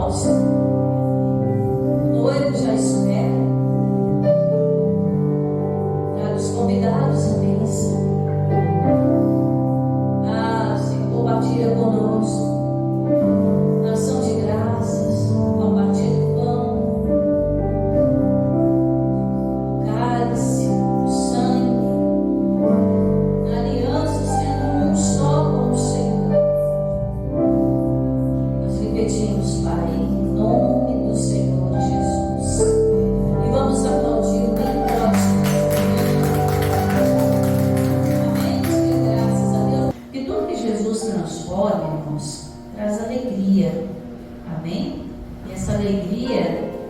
holocausto. O noivo já espera. Traga os convidados à mesa. Senhor, compartilha conosco. Ação de graças, compartilha o pão, o cálice, o sangue, a aliança sendo um só com o Senhor. Nós lhe pedimos, Pai, em nome do Senhor Jesus. E vamos aplaudir o bem próximo. Amém? Graças a Deus. Que tudo que Jesus transforma, irmãos, traz alegria. Amém? E essa alegria,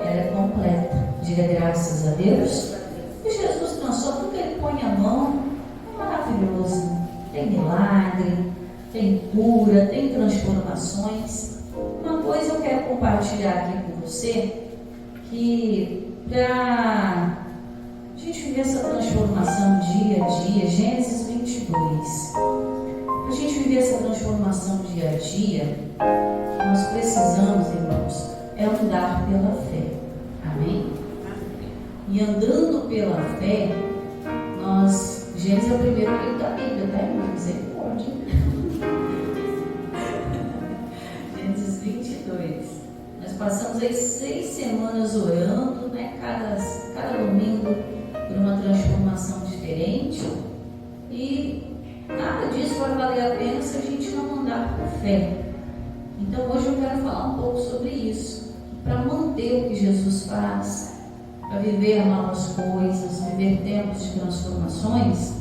ela é completa. Diga graças a Deus. E Jesus transforma tudo que Ele põe a mão. É maravilhoso. Tem milagre, tem cura, tem transformações. Uma coisa eu quero compartilhar aqui com você, que para a gente viver essa transformação dia a dia, Gênesis 22, para a gente viver essa transformação dia a dia, nós precisamos, irmãos, é andar pela fé. Amém? E andando pela fé, Gênesis é o primeiro livro da Bíblia, tá, irmão? Misericórdia. Gênesis 22. Nós passamos aí 6 semanas orando, né? Cada domingo por uma transformação diferente. E nada disso vai valer a pena se a gente não andar por fé. Então hoje eu quero falar um pouco sobre isso. Para manter o que Jesus faz, para viver novas coisas, viver tempos de transformações,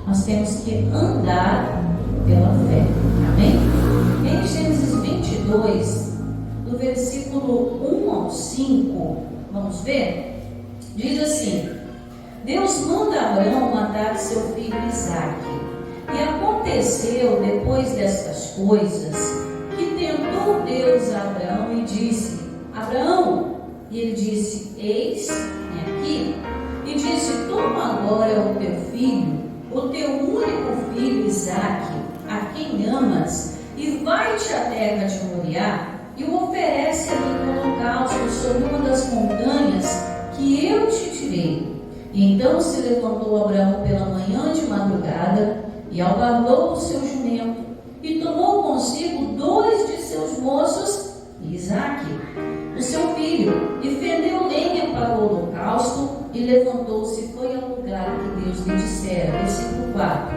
nós temos que andar pela fé. Amém? Em Gênesis 22, do versículo 1 ao 5, vamos ver? Diz assim: Deus manda Abraão matar seu filho Isaque. E aconteceu depois destas coisas que tentou Deus a Abraão e disse: Abraão, e ele disse: eis-me aqui. E disse: toma agora o teu filho, o teu único filho Isaque, a quem amas, e vai-te à terra de Moriá e o oferece ali no holocausto sobre uma das montanhas que eu te direi. E então se levantou Abraão pela manhã de madrugada e alvarrou o seu jumento e tomou consigo 2 de seus moços e Isaque, o seu filho, e fendeu lenha para o holocausto e levantou-se e foi ao lugar que Deus lhe dissera. Versículo 4.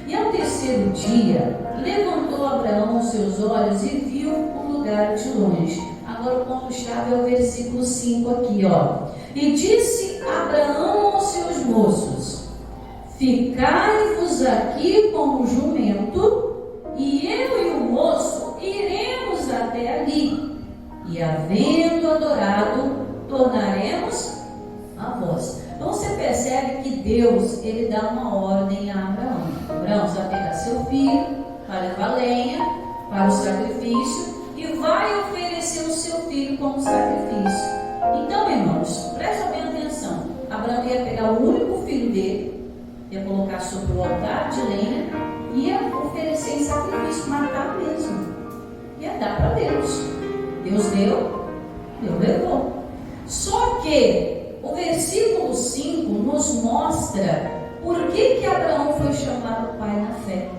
E ao terceiro dia levantou Abraão os seus olhos e viu o lugar de longe. Agora o ponto-chave é o versículo 5 aqui, ó. E disse Abraão aos seus moços: ficai-vos aqui com o jumento, e eu e o moço iremos até ali, e havendo adorado, tornaremos a vós. Então você percebe que Deus, ele dá uma ordem a Abraão. Abraão, você vai pegar seu filho, vai levar lenha para o sacrifício e vai oferecer o seu filho como sacrifício. Então, irmãos, prestem bem atenção. Abraão ia pegar o único filho dele, ia colocar sobre o altar de lenha, ia oferecer em sacrifício, matar mesmo, ia dar para Deus. Deus deu, Deus levou. Só que o versículo 5 nos mostra por que Abraão foi chamado pai na fé.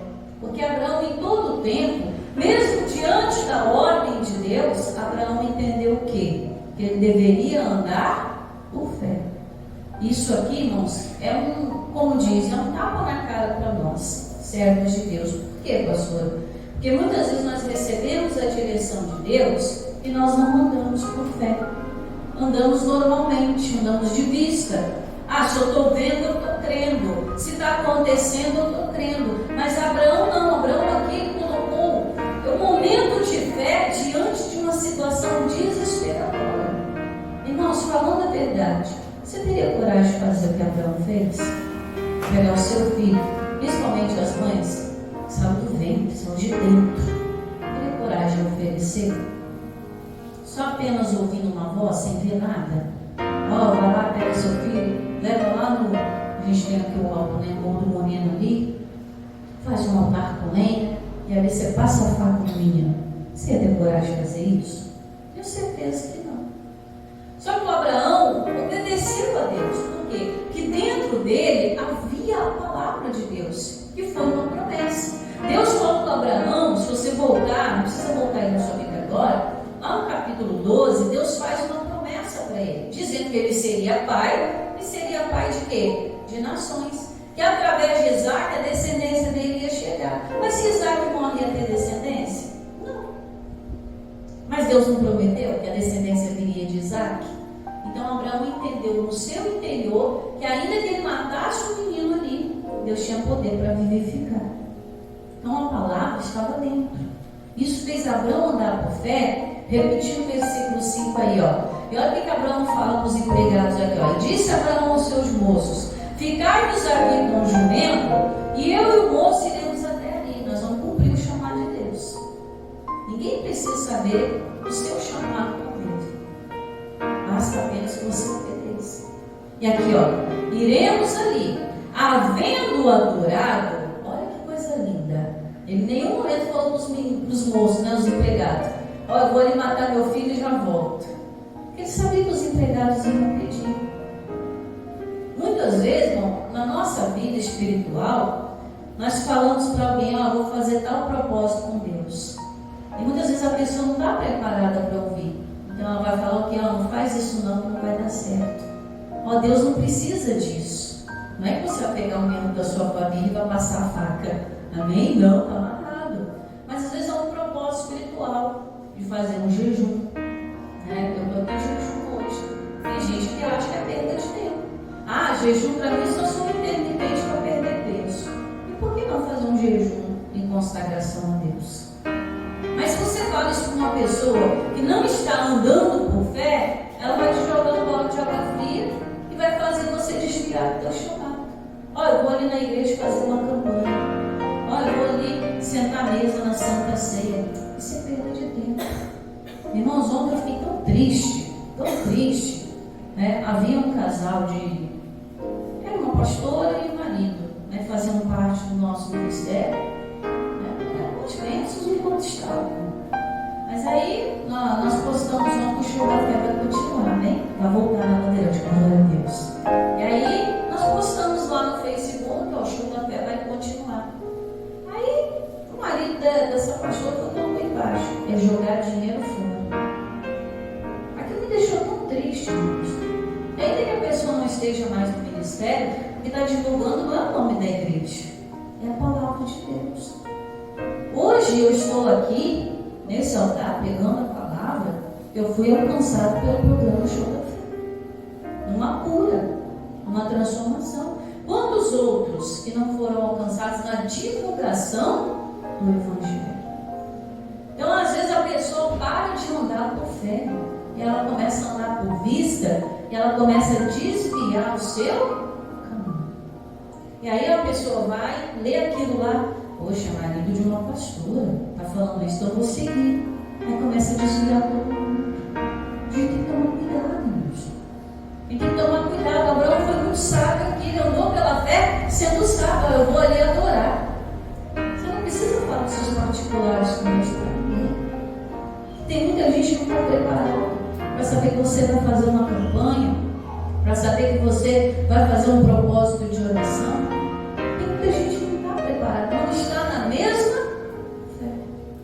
Porque Abraão, em todo o tempo, mesmo diante da ordem de Deus, Abraão entendeu o quê? Que ele deveria andar por fé. Isso aqui, irmãos, como diz, é um tapa na cara para nós, servos de Deus. Por quê, pastor? Porque muitas vezes nós recebemos a direção de Deus e nós não andamos por fé. Andamos normalmente, andamos de vista. Se eu estou vendo, eu estou crendo. Se está acontecendo, eu estou crendo. Mas Abraão não. Abraão aqui colocou o momento de fé diante de uma situação desesperadora. Irmãos, falando a verdade, você teria coragem de fazer o que Abraão fez? Pegar o seu filho, principalmente as mães, saiu do ventre, saiu de dentro. Teria coragem de oferecer? Só apenas ouvindo uma voz, sem ver nada? Vai lá, pega seu filho, leva lá no... A gente tem aqui o alto, né? O do moreno ali. Faz um altar com lenha. E ali você passa a faca no menino. Você ia ter coragem de fazer isso? Tenho certeza que não. Só que o Abraão obedeceu a Deus. Por quê? Porque dentro dele havia a palavra de Deus, que foi uma promessa. Deus falou para Abraão, se você voltar, não precisa voltar aí na sua Bíblia agora, lá no capítulo 12, Deus faz uma promessa para ele, dizendo que ele seria pai, e seria pai de quê? De nações. Que através de Isaac a descendência dele ia chegar. Mas se Isaac morre, ia ter descendência? Não. Mas Deus não prometeu que a descendência viria de Isaac? Então Abraão entendeu no seu interior que ainda que ele matasse o menino ali, Deus tinha poder para vivificar. Então a palavra estava dentro. Isso fez Abraão andar por fé. Repetir o versículo 5 aí, ó. E olha o que Abraão fala para os empregados aqui, ó. E disse Abraão aos seus moços: ficai-vos aqui com o jumento, e eu e o moço iremos até ali. Nós vamos cumprir o chamado de Deus. Ninguém precisa saber o seu chamado com Deus. Basta apenas que você obedeça. E aqui, ó, iremos ali, havendo adorado. Olha que coisa linda. Ele em nenhum momento falou para os moços, né, os empregados: ó, eu vou ali matar meu filho e já volto. Porque ele sabia que os empregados iam pedir. Muitas vezes, irmão, na nossa vida espiritual, nós falamos para alguém: ó, vou fazer tal propósito com Deus. E muitas vezes a pessoa não está preparada para ouvir. Então ela vai falar: ok, ó, não faz isso não, que não vai dar certo. Ó, Deus não precisa disso. Não é que você vai pegar um membro da sua família e vai passar a faca. Amém? Não, está amarrado. Mas às vezes é um propósito espiritual de fazer um jejum. Né? Eu estou aqui em jejum hoje. Tem gente que acha que é perda de tempo. Ah, jejum para mim só sou intermitente para perder peso. E por que não fazer um jejum em consagração a Deus? Mas se você fala isso para uma pessoa que não está andando por fé, ela vai te jogar um balde de água fria e vai fazer você desviar do teu chamado. Olha, eu vou ali na igreja fazer uma campanha. Olha, eu vou ali sentar à mesa na Santa Ceia. Isso é perda de tempo. Irmãos, ontem eu fiquei tão triste. Né? Havia um casal era uma pastora e um marido, né? Faziam parte do nosso ministério, né? Eram os bênçãos enquanto estavam. Mas aí nós postamos ontem que o show da fé vai continuar, né? Vai voltar na Bandeirante, com a glória a Deus. E aí nós postamos lá no Facebook: ó, o show da fé vai continuar. Aí o marido dessa pastora foi logo embaixo: é jogar dinheiro fora. Aquilo me deixou tão triste, irmãos. Ainda que a pessoa não esteja mais no ministério, o que está divulgando não é o nome da igreja, é a palavra de Deus. Hoje eu estou aqui nesse altar pegando a palavra. Eu fui alcançado pelo programa Show da Fé, numa cura, numa transformação. Quantos outros que não foram alcançados na divulgação do Evangelho? Então às vezes a pessoa para de andar por fé e ela começa a andar por vista, e ela começa a desviar o seu caminho. E aí a pessoa vai ler aquilo lá: poxa, marido de uma pastora está falando isso, então eu vou seguir. Aí começa a desviar todo mundo. A gente tem que tomar cuidado, irmãos. A gente tem que tomar cuidado. Abraão foi muito sábio aqui, ele andou pela fé sendo sábio. Eu vou ali adorar. Você não precisa falar dos seus particulares com Deus para ninguém. Tem muita gente que não está preparada para saber que você vai fazer uma campanha, para saber que você vai fazer um propósito de oração. Tem muita gente que não está preparada, não está na mesma fé.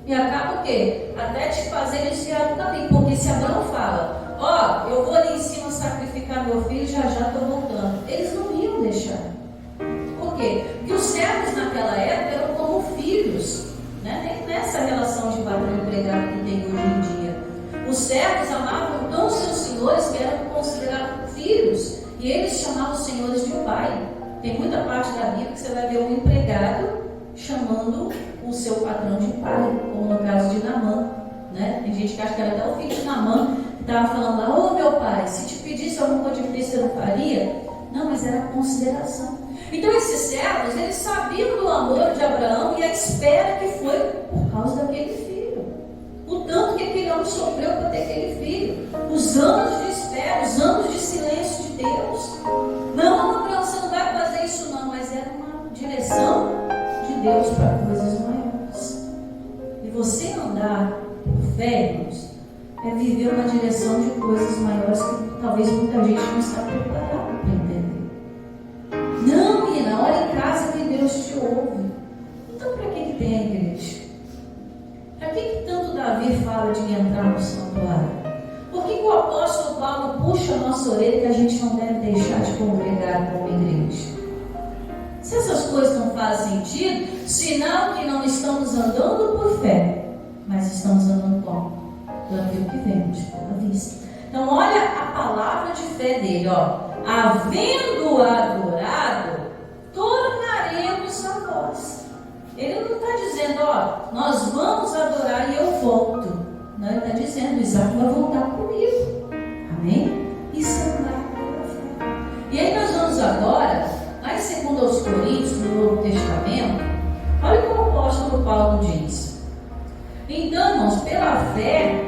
E acaba o quê? Até te fazer desviar do caminho. Porque se Abraão fala: ó, eu vou ali em cima sacrificar meu filho, já estou voltando, eles não iam deixar. Por quê? Porque os servos naquela época eram como filhos, né? Nem nessa relação de patrão e empregado que tem hoje em dia. Os servos amavam tão seus senhores que eram considerados filhos, e eles chamavam os senhores de pai. Tem muita parte da Bíblia que você vai ver um empregado chamando o seu patrão de pai, como no caso de Naamã, né? Tem gente que acha que era até o filho de Naamã que estava falando lá: ô meu pai, se te pedisse alguma coisa difícil, você não faria? Não, mas era consideração. Então esses servos, eles sabiam do amor de Abraão e a espera que foi por causa daquele filho. O tanto que aquele homem sofreu para ter aquele filho. Os anos de espera, os anos de silêncio de Deus. Não, Abraão, você não vai fazer isso não. Mas era uma direção de Deus para coisas maiores. E você andar por fé, irmãos, é viver uma direção de coisas maiores que talvez muita gente não está preparada para entender. Não, menina, olha em casa que Deus te ouve. Então, para que tem a igreja? Para que tanto Davi fala de entrar no santuário? Por que o apóstolo Paulo puxa a nossa orelha que a gente não deve deixar de congregar como igreja? Se essas coisas não fazem sentido, sinal que não estamos andando por fé, mas estamos andando como? Por aquilo que vemos pela vista. Então, olha a palavra de fé dele, ó. Havendo adorado, tornaremos a vós. Ele não está dizendo, ó, nós vamos adorar e eu volto. Não, ele está dizendo, Isaac vai voltar comigo. Amém? Isso é andar pela fé. E aí nós vamos agora, lá em 2 Coríntios, no Novo Testamento, olha o que o apóstolo Paulo diz. Então, irmãos, pela fé,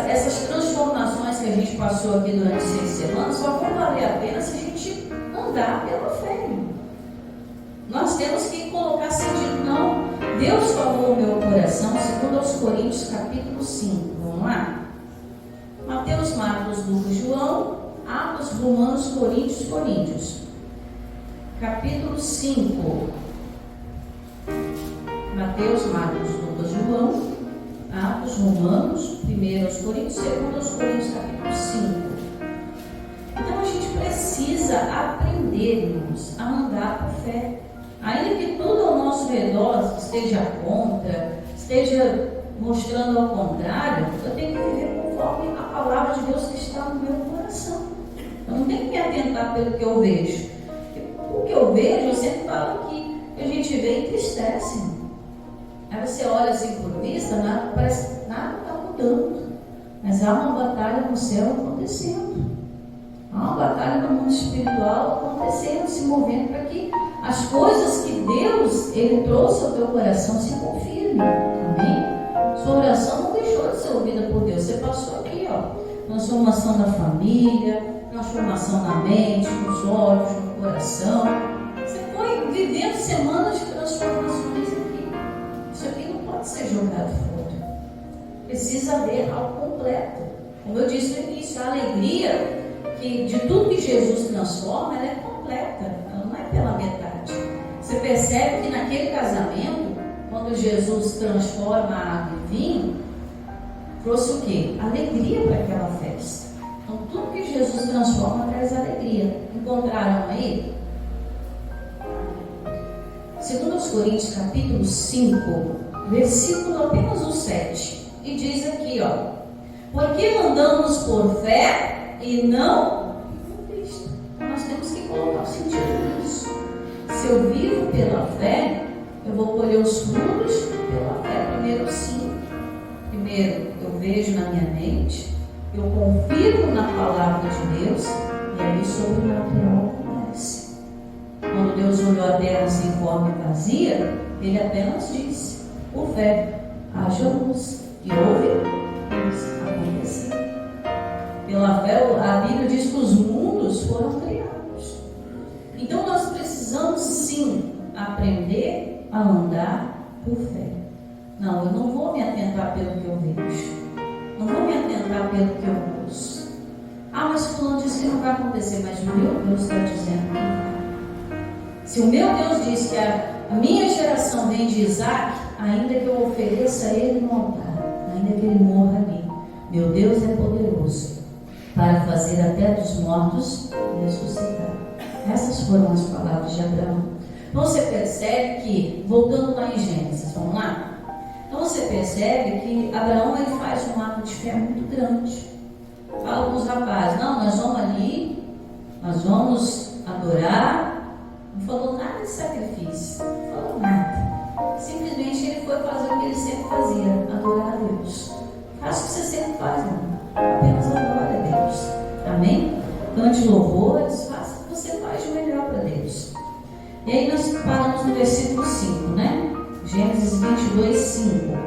essas transformações que a gente passou aqui durante 6 semanas só vão valer a pena se a gente andar pela fé. Nós temos que colocar sentido, não. Deus falou o meu coração, segundo aos Coríntios, capítulo 5. Vamos lá? Mateus, Marcos, Lucas, João, Atos, Romanos, Coríntios. Capítulo 5. Mateus, Marcos, Lucas, João, Atos, Romanos, 1 aos Coríntios, 2 aos Coríntios, capítulo 5. Então a gente precisa aprender, irmãos, a andar por fé. Ainda que tudo ao nosso redor esteja contra, esteja mostrando ao contrário, eu tenho que viver conforme a palavra de Deus que está no meu coração. Eu não tenho que me atentar pelo que eu vejo. O que eu vejo, eu sempre falo aqui, que a gente vê e entristece. Aí você olha assim por vista, parece que nada está mudando. Mas há uma batalha no céu acontecendo. Há uma batalha no mundo espiritual acontecendo, se movendo para que as coisas que Deus Ele trouxe ao teu coração se confirmem. Amém? Sua oração não deixou de ser ouvida por Deus. Você passou aqui, ó, transformação da família, transformação na mente, nos olhos, no coração. Você foi vivendo semanas de transformações aqui. Isso aqui não pode ser jogado fora. Precisa haver algo completo. Como eu disse no início, a alegria que de tudo que Jesus transforma, ela é completa, ela não é pela metade. Você percebe que naquele casamento, quando Jesus transforma a água em vinho, trouxe o quê? Alegria para aquela festa. Então tudo que Jesus transforma traz alegria. Encontraram aí? 2 Coríntios capítulo 5, versículo apenas o 7. E diz aqui, ó: porque andamos por fé e não por Cristo. Então nós temos que colocar o sentido nisso. Se eu vivo pela fé, eu vou colher os frutos pela fé. Primeiro eu vejo na minha mente, eu confirmo na palavra de Deus, e aí o sobrenatural acontece. Quando Deus olhou a terra sem forma e vazia, Ele apenas disse: por fé, haja luz. E houve luz, aconteceu. Pela fé, a Bíblia diz que os mundos foram criados. Então nós precisamos sim aprender a andar por fé. Não, eu não vou me atentar pelo que eu vejo. Não vou me atentar pelo que eu ouço. Ah, mas fulano disse que não vai acontecer, mas o meu Deus está dizendo que vai. Se o meu Deus diz que a minha geração vem de Isaac, ainda que eu ofereça ele no altar, ainda que ele morra ali, meu Deus é poderoso para fazer até dos mortos ressuscitar. Essas foram as palavras de Abraão. Então você percebe que, voltando lá em Gênesis, vamos lá? Então você percebe que Abraão ele faz um ato de fé muito grande. Fala com os rapazes: não, nós vamos ali, nós vamos adorar. Não falou nada de sacrifício, não falou nada. Simplesmente ele foi fazer o que ele sempre fazia: adorar a Deus. Faça o que você sempre faz, não. Apenas adora a Deus. Amém? Cante louvores, faça o que você faz de melhor para Deus. E aí nós paramos no versículo 5, né? Gênesis 22, 5.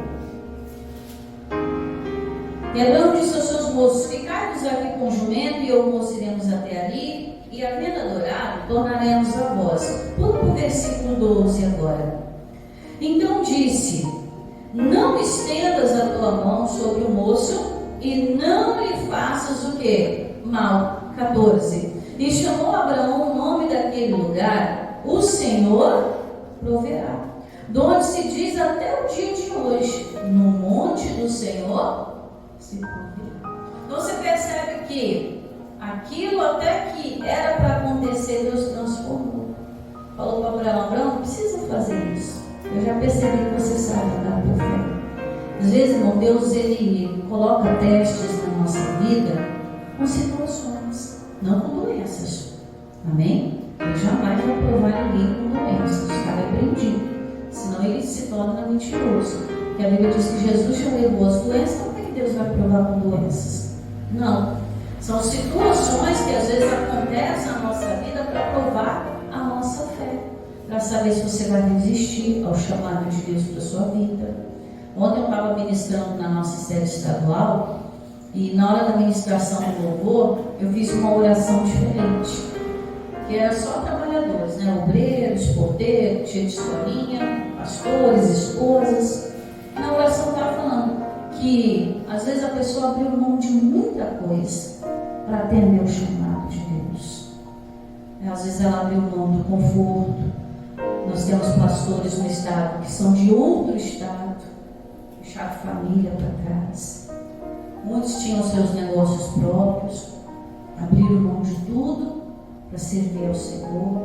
E Abraão disse aos seus moços: ficai-vos aqui com o jumento, e eu o moço iremos até ali, e havendo adorado, tornaremos a vós. Pula para o versículo 12 agora. Então disse: não estendas a tua mão sobre o moço e não lhe faças o que? Mal. 14. E chamou Abraão o nome daquele lugar, o Senhor proverá. De onde se diz até o dia de hoje, no monte do Senhor se proverá. Então você percebe que aquilo até que era para acontecer, Deus transformou. Falou para Abraão: Abraão, não precisa fazer isso. Eu já percebi que você sabe andar por fé. Às vezes, irmão, Deus ele coloca testes na nossa vida com situações, não com doenças. Amém? Ele jamais vai provar ninguém com doenças. Está repreendido. Senão ele se torna mentiroso. Porque a Bíblia diz que Jesus já levou as doenças, como é que Deus vai provar com doenças? Não. São situações que às vezes acontecem na nossa vida para provar a nossa fé, para saber se você vai resistir ao chamado de Deus para a sua vida. Ontem eu estava ministrando na nossa sede estadual e na hora da ministração do louvor eu fiz uma oração diferente, que era só trabalhadores, né? Obreiros, porteiros, cheio de escolinha, pastores, esposas. E na oração eu estava falando que às vezes a pessoa abriu mão de muita coisa para atender o chamado de Deus. Às vezes ela abriu mão do conforto. Nós temos pastores no estado que são de outro estado, deixaram família para trás. Muitos tinham seus negócios próprios, abriram mão de tudo para servir ao Senhor.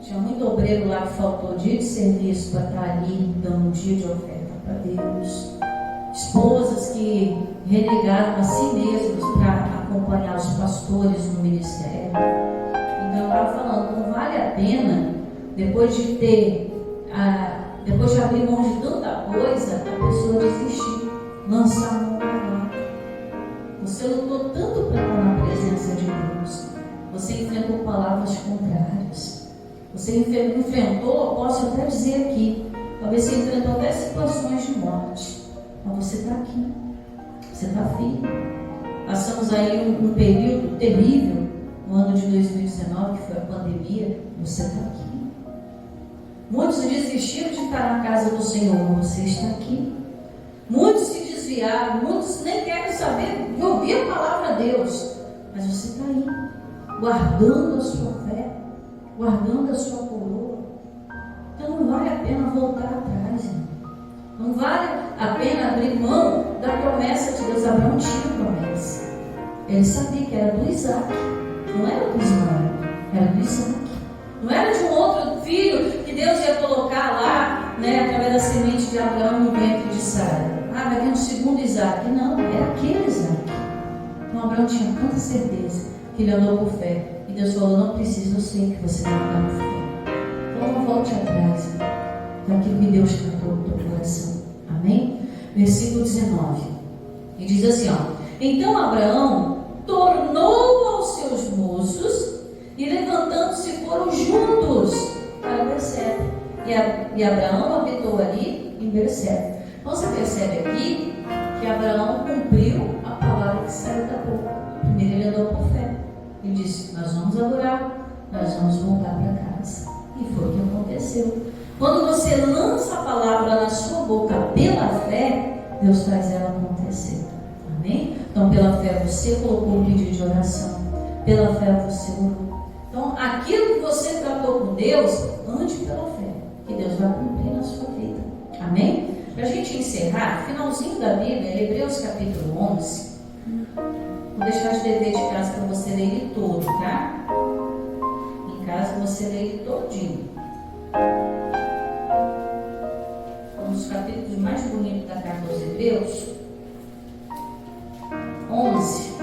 Tinha muito obreiro lá que faltou dia de serviço para estar ali dando um dia de oferta para Deus. Esposas que renegaram a si mesmos para acompanhar os pastores no ministério. Então eu estava falando, não vale a pena, depois de abrir mão de tanta coisa, a pessoa desistir, lançar a mão para lá. Você lutou tanto para estar na presença de Deus. Você enfrentou palavras contrárias. Você enfrentou, posso até dizer aqui, talvez você enfrentou até situações de morte. Mas você está aqui. Você está firme. Passamos aí um período terrível no ano de 2019, que foi a pandemia. Você está aqui. Muitos desistiram de estar na casa do Senhor, mas você está aqui. Muitos se desviaram, muitos nem querem saber de ouvir a palavra de Deus, mas você está aí, guardando a sua fé, guardando a sua coroa. Então não vale a pena voltar atrás, irmão. Não vale a pena abrir mão da promessa de Deus. Abraão tinha promessa. Ele sabia que era do Isaac, não era do Ismael, era do Isaac. Não era de um outro filho que Deus ia colocar lá, né, através da semente de Abraão no ventre de Sara. Vai vir um segundo Isaac. Não, era aquele Isaac. Então Abraão tinha tanta certeza que ele andou por fé. E Deus falou: não precisa, eu sei que você vai andar por fé. Então não volte atrás daquilo que Deus tratou no teu coração. Amém? Versículo 19. E diz assim, ó: então Abraão tornou aos seus moços e levantando-se foram juntos para Berseba. E Abraão habitou ali em Berseba. Então você percebe aqui que Abraão cumpriu a palavra que saiu da boca. Primeiro ele andou por fé. Ele disse: nós vamos adorar, nós vamos voltar para casa. E foi o que aconteceu. Quando você lança a palavra na sua boca pela fé, Deus faz ela acontecer. Amém? Então pela fé você colocou um pedido de oração. Pela fé você orou. Então aquilo que você tratou com Deus, ande pela fé, que Deus vai cumprir na sua vida. Amém? Para a gente encerrar, finalzinho da Bíblia, Hebreus capítulo 11. Vou deixar de dever de casa para você ler ele todo, tá? Em casa você lê ele todinho. Um dos capítulos mais bonitos da carta aos Hebreus. 11,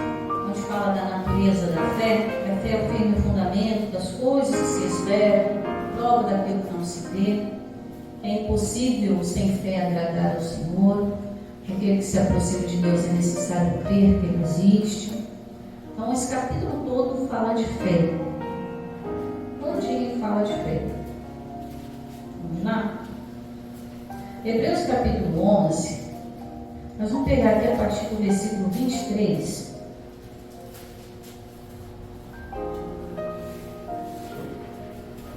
onde fala da natureza da fé. A fé é o firme fundamento das coisas que se esperam, prova daquilo que não se vê. É impossível sem fé agradar ao Senhor. Aquele que se aproxima de Deus é necessário crer que Ele existe. Então esse capítulo todo fala de fé. Todo dia ele fala de fé. Vamos lá? Hebreus capítulo 11. Nós vamos pegar aqui a partir do versículo 23.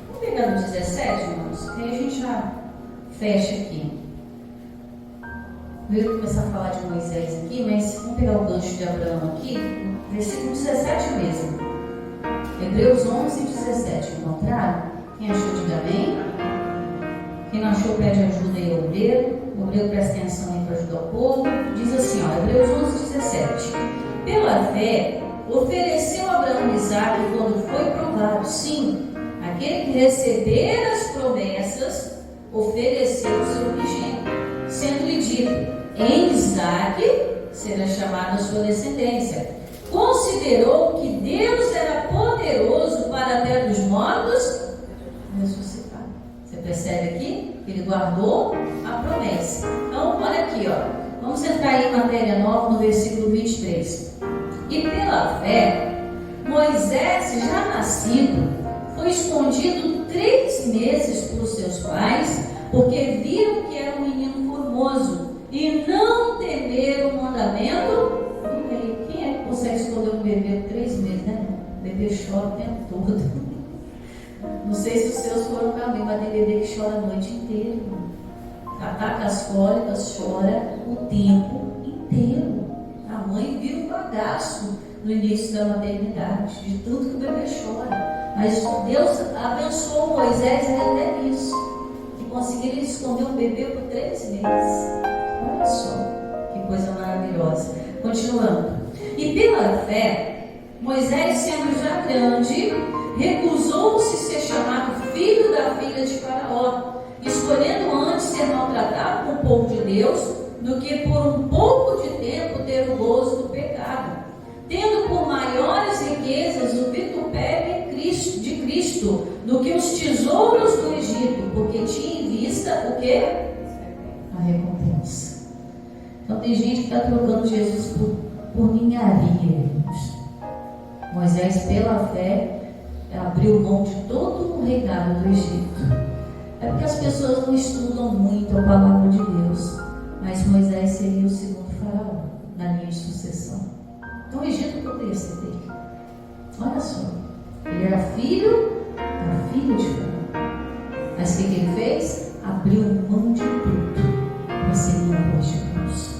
Vamos pegar no 17, irmãos, que aí a gente já fecha aqui. Eu ia começar a falar de Moisés aqui, mas vamos pegar o gancho de Abraão aqui, versículo 17 mesmo. Hebreus 11, 17. Encontraram? Quem achou, diga amém. Quem não achou, pede ajuda aí ao obreiro. O obreiro presta atenção aí para ajudar o povo. Diz assim, ó, Hebreus 11, 17. Pela fé, ofereceu Abraão Isaque quando foi provado. Sim, aquele que receber as promessas, ofereceu o seu unigênito, sendo-lhe dito, em Isaque será chamada a sua descendência. Considerou que Deus era poderoso para até dos mortos ressuscitar. Você percebe aqui? Ele guardou a promessa. Então, olha aqui, ó. Vamos entrar aí em matéria nova no versículo 23. E pela fé, Moisés, já nascido, foi escondido 3 meses por seus pais, porque viram que era um menino formoso e não temeram o mandamento do rei. Quem é que consegue esconder um bebê por 3 meses, né? O bebê chora o tempo todo. Não sei se os seus foram também, mas tem bebê que chora a noite inteira. Ataca as cólicas, chora o tempo inteiro. A mãe vira um bagaço no início da maternidade, de tudo que o bebê chora. Mas Deus abençoou Moisés até nisso, que conseguiram esconder um bebê por 3 meses. Olha só, que coisa maravilhosa. Continuando. E pela fé, Moisés, sendo já grande, recusou-se ser chamado filho da filha de Faraó, escolhendo antes ser maltratado com o povo de Deus, do que por um pouco de tempo ter o gozo do pecado, tendo por maiores riquezas o vitupério de Cristo do que os tesouros do Egito, porque tinha em vista o quê? A recompensa. Então tem gente que está trocando Jesus por ninharia, irmãos. Moisés, pela fé, abriu mão de todo o reinado do Egito. É porque as pessoas não estudam muito a palavra de Deus, mas Moisés seria o segundo faraó na linha de sucessão. Então o Egito poderia ser dele. Olha só, ele era filho da filha de Faraó. Mas o que ele fez? Abriu mão de tudo para seguir a voz de Deus.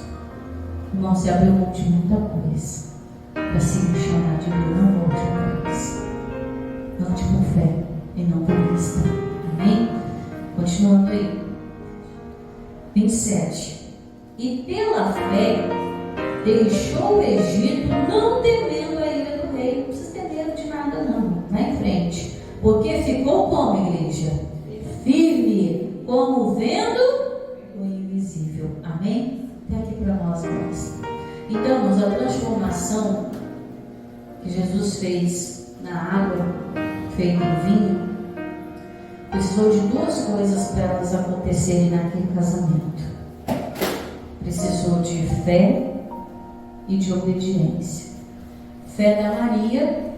Irmão, você abriu mão de muita coisa para seguir o chamado de Deus, não volte atrás. Ande por fé e não por vista. Amém? Continuando aí. 27. E pela fé deixou o Egito, não temendo a ira do rei. Não precisa ter medo de nada não. Vai em frente. Porque ficou como, igreja? Firme, como vendo o invisível. Amém? Até aqui para nós, irmãos. Então, a transformação que Jesus fez na água, feita em vinho, precisou de 2 coisas para elas acontecerem naquele casamento. Precisou de fé e de obediência. Fé da Maria,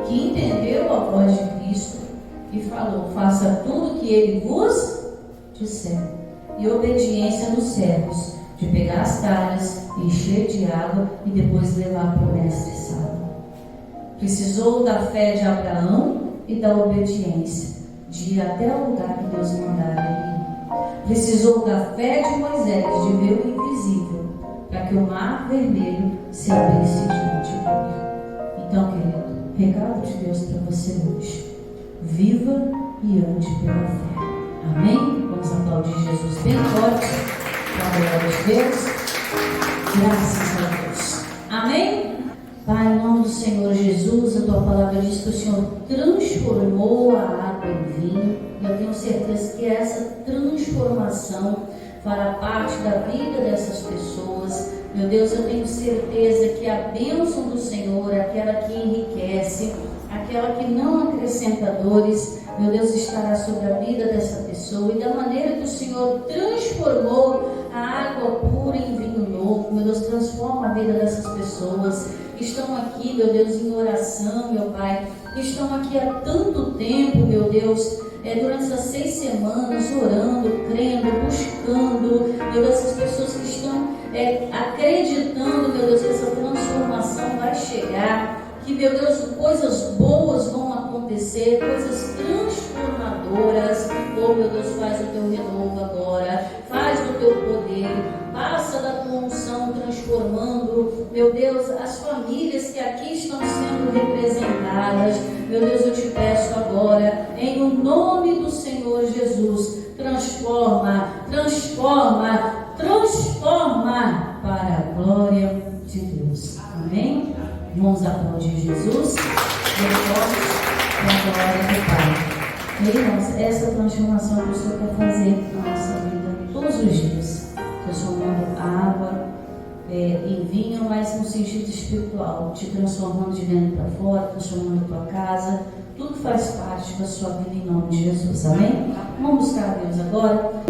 que entendeu a voz de Cristo e falou, faça tudo que Ele vos disser. E obediência dos servos, de pegar as talhas, encher de água e depois levar para o mestre sábio. Precisou da fé de Abraão e da obediência, de ir até o lugar que Deus mandara ele ir. Precisou da fé de Moisés, de ver o invisível, para que o mar vermelho se abrisse diante dele. Então, querido, recado de Deus para você hoje: viva e ande pela fé. Amém? Vamos aplaudir Jesus bem forte, para a glória de Deus. Graças a Deus. Amém? Pai, em nome do Senhor Jesus, a tua palavra diz que o Senhor transformou a água em vinho. Eu tenho certeza que essa transformação fará parte da vida dessas pessoas. Meu Deus, eu tenho certeza que a bênção do Senhor, aquela que enriquece, aquela que não acrescenta dores, meu Deus, estará sobre a vida dessa pessoa. E da maneira que o Senhor transformou a água pura em vinho novo, meu Deus, transforma a vida dessas pessoas que estão aqui, meu Deus, em oração, meu Pai, que estão aqui há tanto tempo, meu Deus, durante essas 6 semanas, orando, crendo, buscando, meu Deus, essas pessoas que estão acreditando, meu Deus, que essa transformação vai chegar, que, meu Deus, coisas boas vão acontecer, coisas transformadoras. Oh, meu Deus, faz o teu renovo agora, faz o teu poder, passa da transformando, meu Deus, as famílias que aqui estão sendo representadas. Meu Deus, eu te peço agora, em o nome do Senhor Jesus, transforma para a glória de Deus. Amém? Vamos aplaudir Jesus. Glória para a glória do Pai. Irmãos, essa transformação que o Senhor quer fazer na nossa vida todos os dias, transformando a água em vinho, mas no sentido espiritual, te transformando de dentro para fora, transformando a tua casa, tudo faz parte da sua vida em nome de Jesus. Amém? Vamos buscar a Deus agora.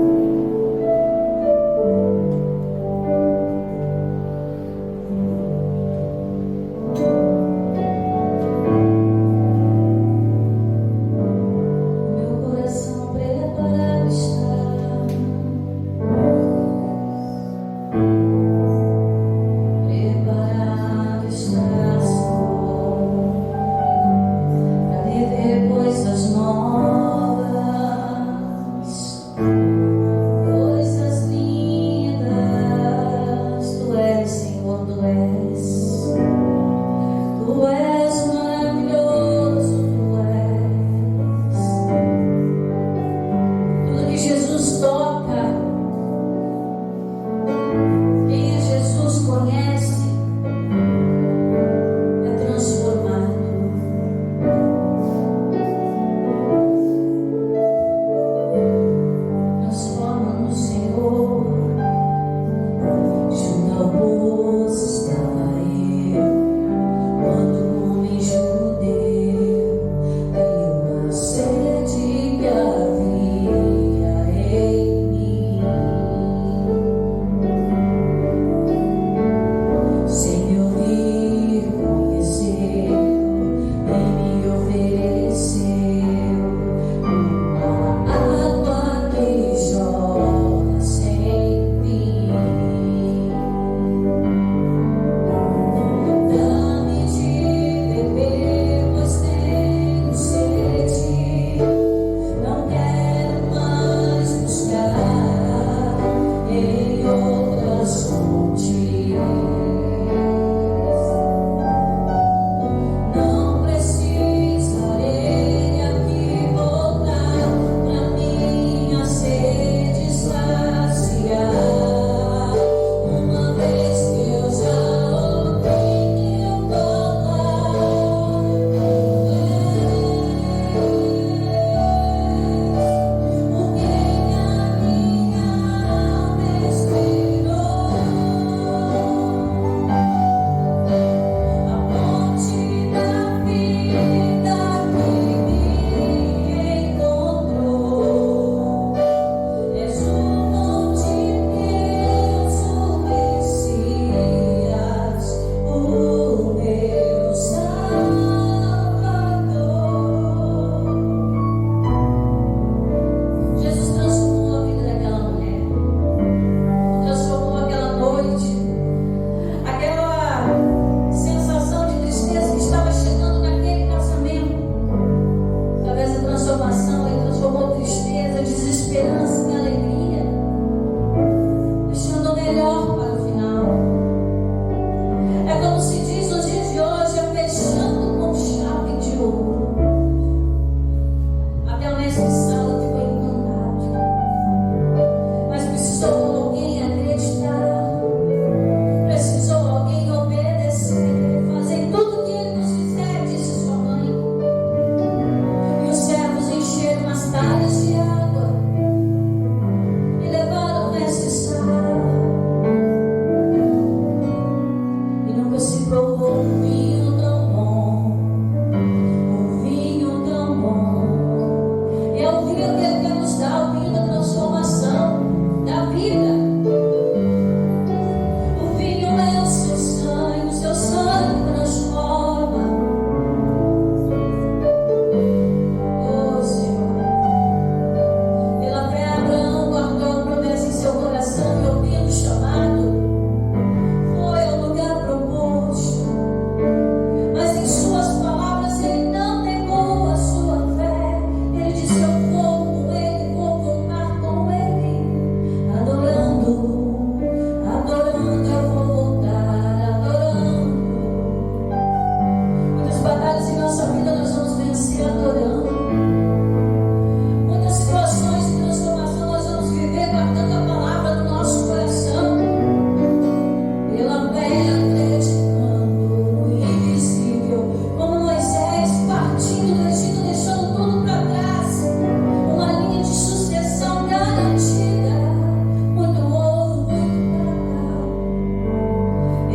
Coisas novas.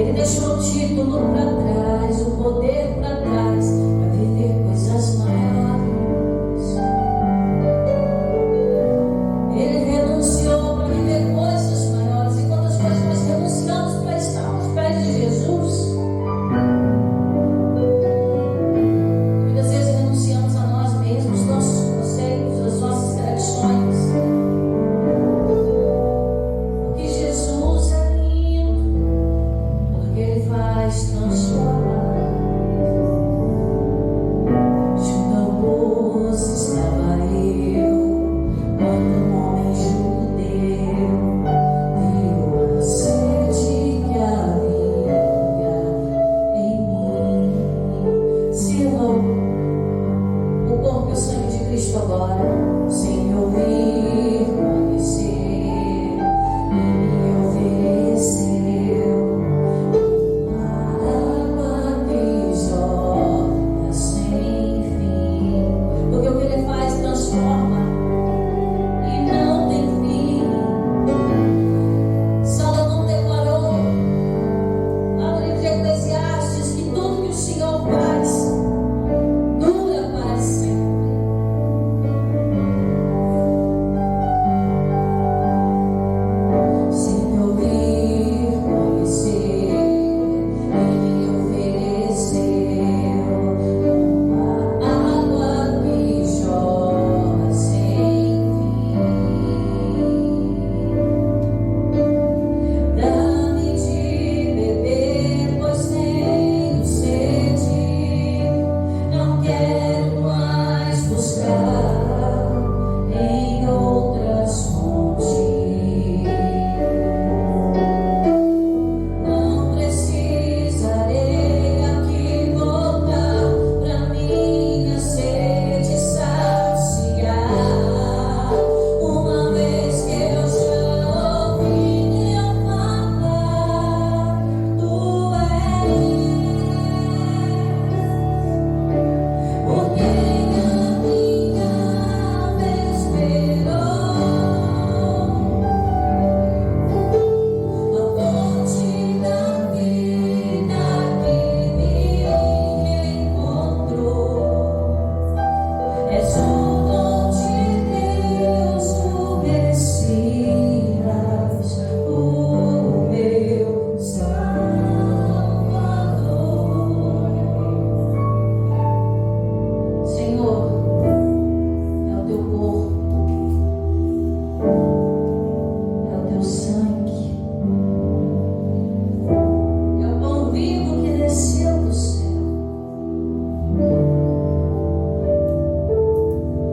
Ele deixou o título para trás, o poder para trás, para viver coisas maiores. Ele renunciou para viver coisas maiores. E quantas coisas nós renunciamos para estar aos pés de Jesus? Muitas vezes renunciamos a nós mesmos, nossos conceitos, as nossas tradições. Porque Jesus é lindo, tudo que Ele faz transforma. Junto ao poço estava eu, quando um homem judeu viu a sede que havia em mim. Sirva o corpo e o sangue de Cristo agora, sem me ouvir, conhecer, e me ofereceu uma água que jorra sem fim. Porque o que Ele faz transforma e não tem fim. Salomão declarou lá no livro de Eclesiastes que tudo que o Senhor faz dura para sempre. Se me ouvir, conhecer, Ele me ofereceu uma água que jorra sem fim. Dá-me de beber, pois tenho sede. Não quero mais buscar em outras fontes. Não precisarei aqui voltar pra minha sede saciar. Uma vez que eu já ouvi eu falar, Tu és, porque a minha alma esperou a fonte da vida que me encontrou. És o dom de Deus, Tu Messias, o meu Salvador. Senhor, é o Teu corpo, é o Teu sangue, é o pão vivo que desceu do céu.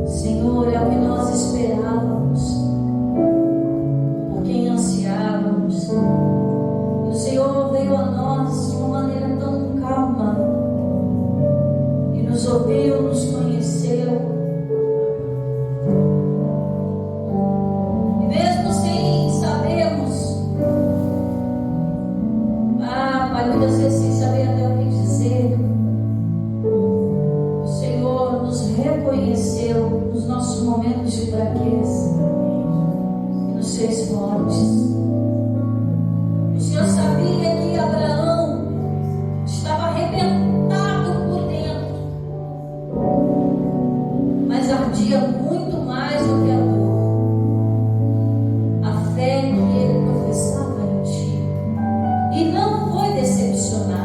Senhor, é o que nós esperávamos, por quem ansiávamos. E o Senhor veio a nós de uma maneira tão calma e nos ouviu, nos conheceu. E mesmo sem sabermos, Pai, muitas vezes sem saber até o que dizer, o Senhor nos reconheceu nos nossos momentos de fraqueza e nos fez fortes. O Senhor sabia que Abraão estava arrebentado por dentro, mas ardia muito mais do que a dor, a fé que ele professava em Ti, e não foi decepcionado.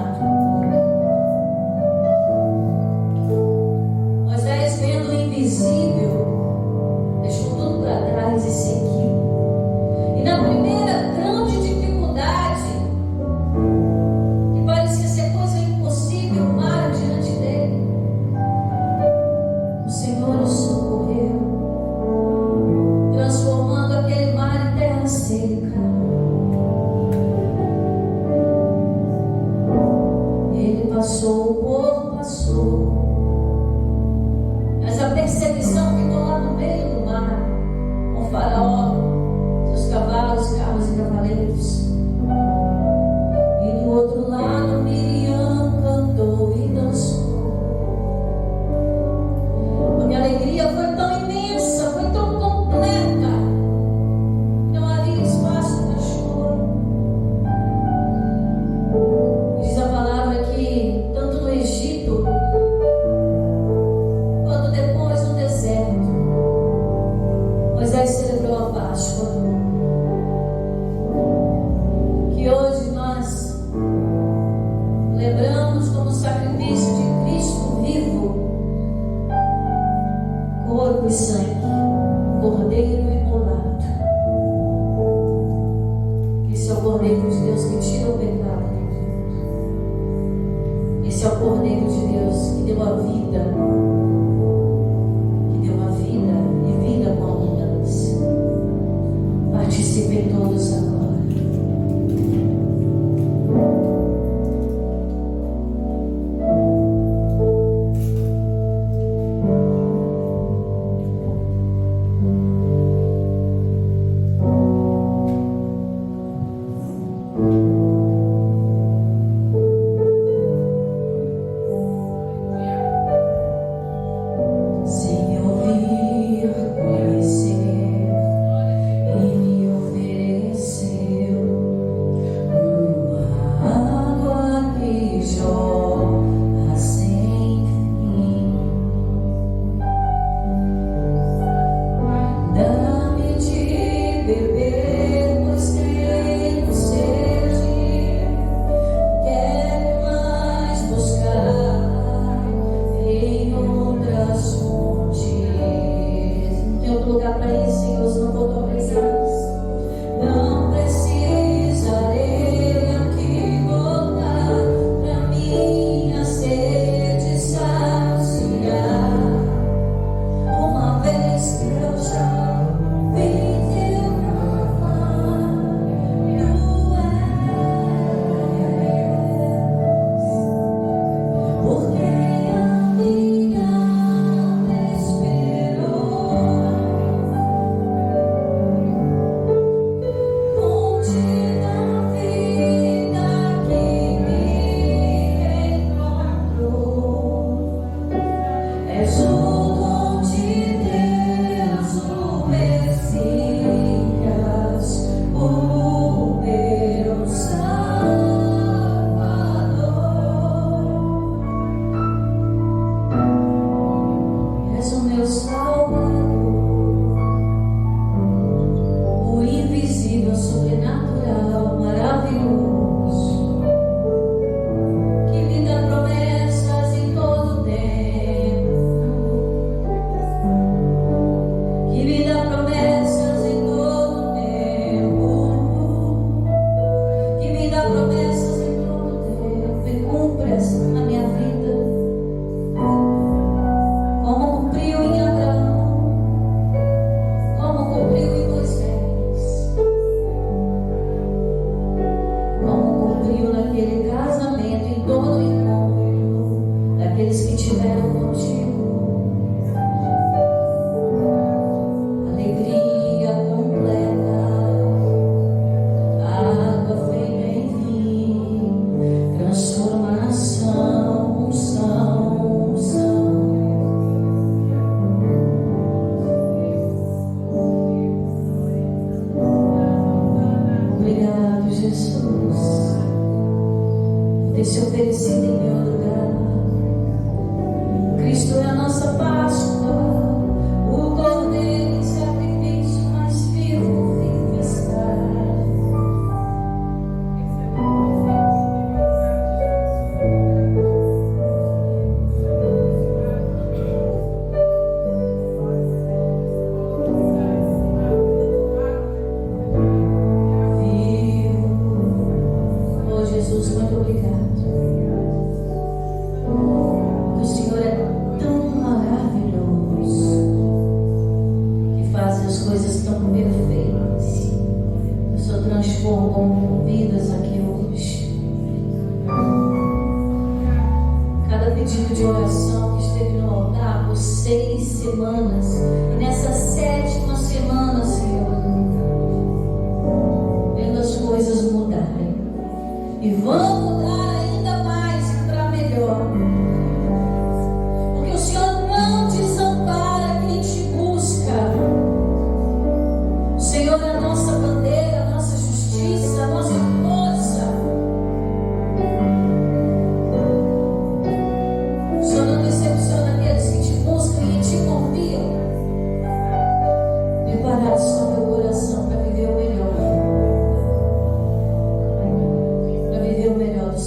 Melhor do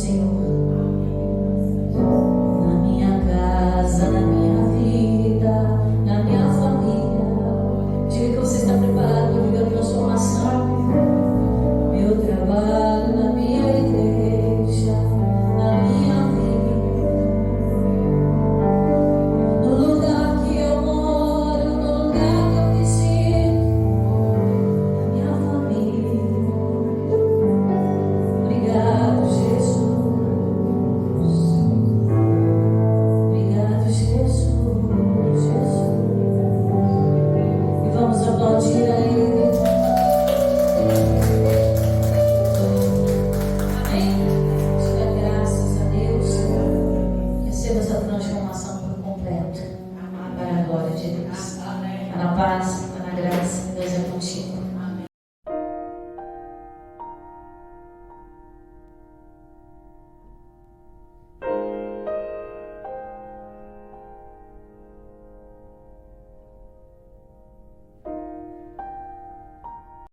na paz